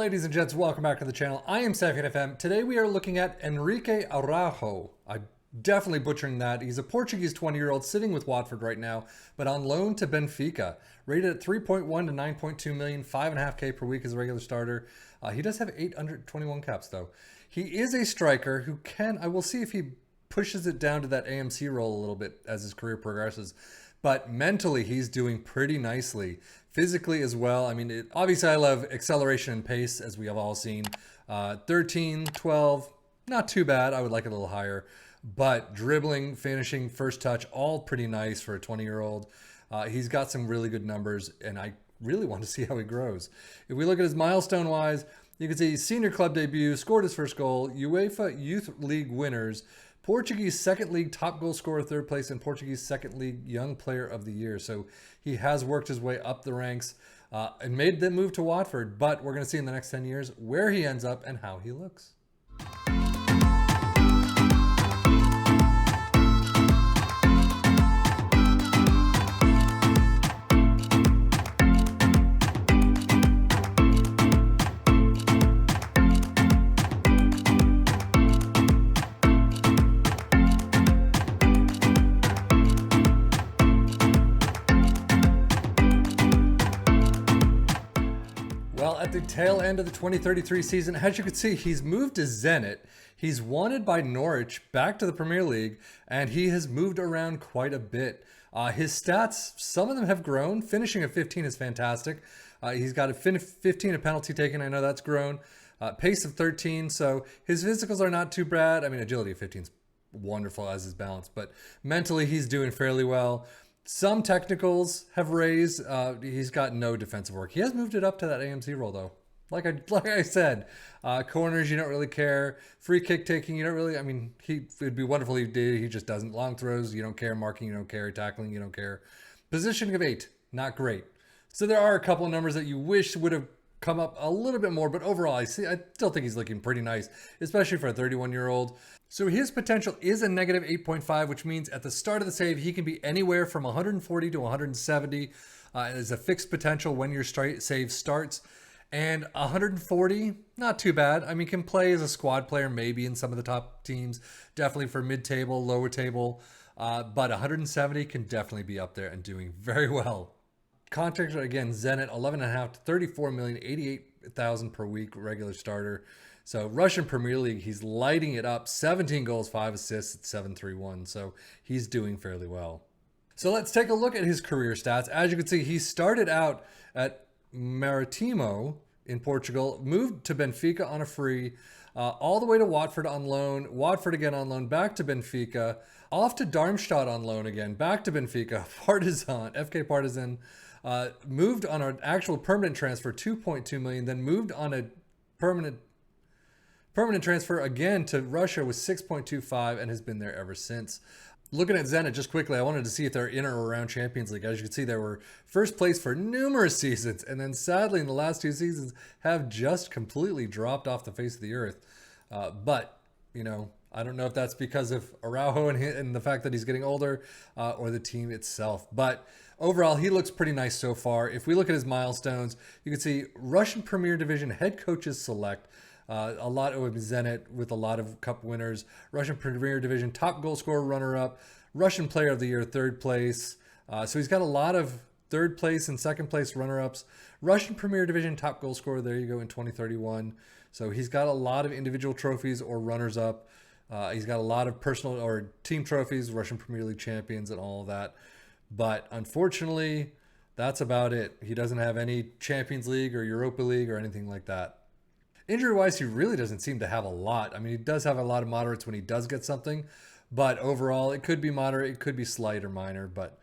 Ladies and gents, welcome back to the channel. I am Safian FM. Today we are looking at Henrique Araújo. I'm definitely butchering that. He's a Portuguese 20-year-old sitting with Watford right now, but on loan to Benfica. Rated at 3.1 to 9.2 million, 5.5K per week as a regular starter. He does have 821 caps though. He is a striker who I will see if he pushes it down to that AMC role a little bit as his career progresses. But mentally, he's doing pretty nicely. Physically as well. I mean, obviously I love acceleration and pace, as we have all seen. 13, 12, not too bad. I would like it a little higher. But dribbling, finishing, first touch, all pretty nice for a 20-year-old. He's got some really good numbers, and I really want to see how he grows. If we look at his milestone-wise, you can see senior club debut, scored his first goal, UEFA Youth League winners, Portuguese second league top goal scorer, third place, and Portuguese second league young player of the year. So he has worked his way up the ranks and made the move to Watford. But we're going to see in the next 10 years where he ends up and how he looks. Well, at the tail end of the 2033 season, as you can see, he's moved to Zenit. He's wanted by Norwich back to the Premier League, and he has moved around quite a bit. His stats, some of them have grown. Finishing at 15 is fantastic. He's got a 15 a penalty taken. I know that's grown. Pace of 13, so his physicals are not too bad. I mean, agility of 15 is wonderful as his balance, but mentally he's doing fairly well. Some technicals have raised. He's got no defensive work. He has moved it up to that AMC role though. Like I said, corners you don't really care. Free kick taking you don't really. I mean, it'd be wonderful if he did. He just doesn't. Long throws you don't care. Marking you don't care. Tackling you don't care. Positioning of 8, not great. So there are a couple of numbers that you wish would have come up a little bit more, but overall I still think he's looking pretty nice, especially for a 31-year-old. So his potential is a negative 8.5, which means at the start of the save, he can be anywhere from 140 to 170 as a fixed potential when your save starts. And 140, not too bad. I mean, can play as a squad player, maybe in some of the top teams, definitely for mid-table, lower table. But 170 can definitely be up there and doing very well. Contract, again, Zenit, 11.5 to 34 million, 88,000 per week, regular starter. So Russian Premier League, he's lighting it up. 17 goals, 5 assists at 7.31. So he's doing fairly well. So let's take a look at his career stats. As you can see, he started out at Maritimo in Portugal, moved to Benfica on a free, all the way to Watford on loan, Watford again on loan, back to Benfica, off to Darmstadt on loan again, back to Benfica, Partizan, FK Partizan, moved on an actual permanent transfer, 2.2 million, then moved on a permanent transfer again to Russia with 6.25 and has been there ever since. Looking at Zenit just quickly, I wanted to see if they're in or around Champions League. As you can see, they were first place for numerous seasons, and then sadly in the last 2 seasons have just completely dropped off the face of the earth. But, you know, I don't know if that's because of Araujo and the fact that he's getting older or the team itself. But overall, he looks pretty nice so far. If we look at his milestones, you can see Russian Premier Division head coaches select. A lot of Zenit with a lot of cup winners. Russian Premier Division top goal scorer, runner-up. Russian Player of the Year, third place. So he's got a lot of third place and second place runner-ups. Russian Premier Division top goal scorer, there you go, in 2031. So he's got a lot of individual trophies or runners-up. He's got a lot of personal or team trophies, Russian Premier League champions and all of that. But unfortunately, that's about it. He doesn't have any Champions League or Europa League or anything like that. Injury-wise, he really doesn't seem to have a lot. I mean, he does have a lot of moderates when he does get something, but overall, it could be moderate, it could be slight or minor, but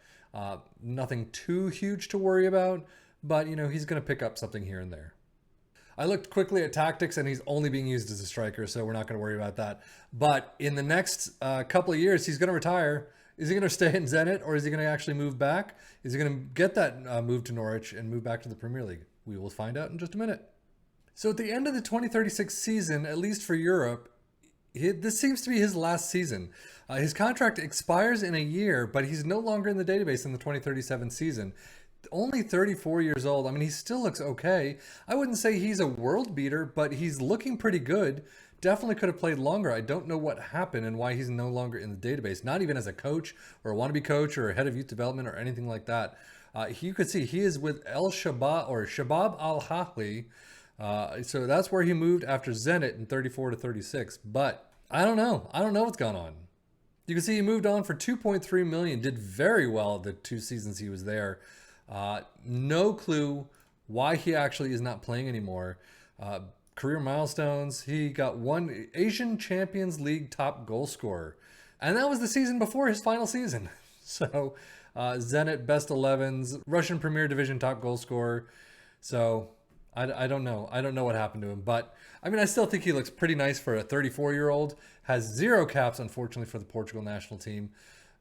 nothing too huge to worry about. But, you know, he's going to pick up something here and there. I looked quickly at tactics, and he's only being used as a striker, so we're not going to worry about that. But in the next couple of years, he's going to retire. Is he going to stay in Zenit, or is he going to actually move back? Is he going to get that move to Norwich and move back to the Premier League? We will find out in just a minute. So at the end of the 2036 season, at least for Europe, this seems to be his last season. His contract expires in a year, but he's no longer in the database in the 2037 season. only 34 years old. I mean, he still looks okay. I wouldn't say he's a world beater, but he's looking pretty good. Definitely could have played longer. I don't know what happened and why he's no longer in the database, not even as a coach or a wannabe coach or a head of youth development or anything like that. You could see he is with El Shabab or Shabab Al Ahly. So that's where he moved after Zenit in 34 to 36. But I don't know. I don't know what's going on. You can see he moved on for 2.3 million, did very well the 2 seasons he was there. No clue why he actually is not playing anymore. Career milestones, he got 1 Asian Champions League top goal scorer. And that was the season before his final season. So Zenit best 11s, Russian Premier Division top goal scorer. So I don't know. I don't know what happened to him. But, I mean, I still think he looks pretty nice for a 34-year-old. Has 0 caps, unfortunately, for the Portugal national team.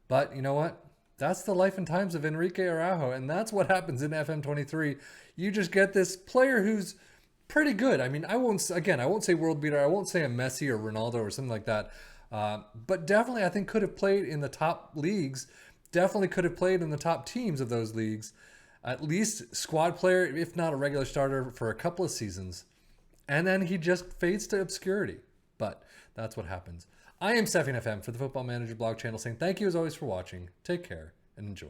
But you know what? That's the life and times of Henrique Araújo. And that's what happens in FM23. You just get this player who's pretty good. I mean, I won't say world beater. I won't say a Messi or Ronaldo or something like that. But definitely, I think could have played in the top leagues. Definitely could have played in the top teams of those leagues. At least squad player, if not a regular starter for a couple of seasons. And then he just fades to obscurity. But that's what happens. I am Stefan FM for the Football Manager blog channel saying thank you as always for watching. Take care and enjoy.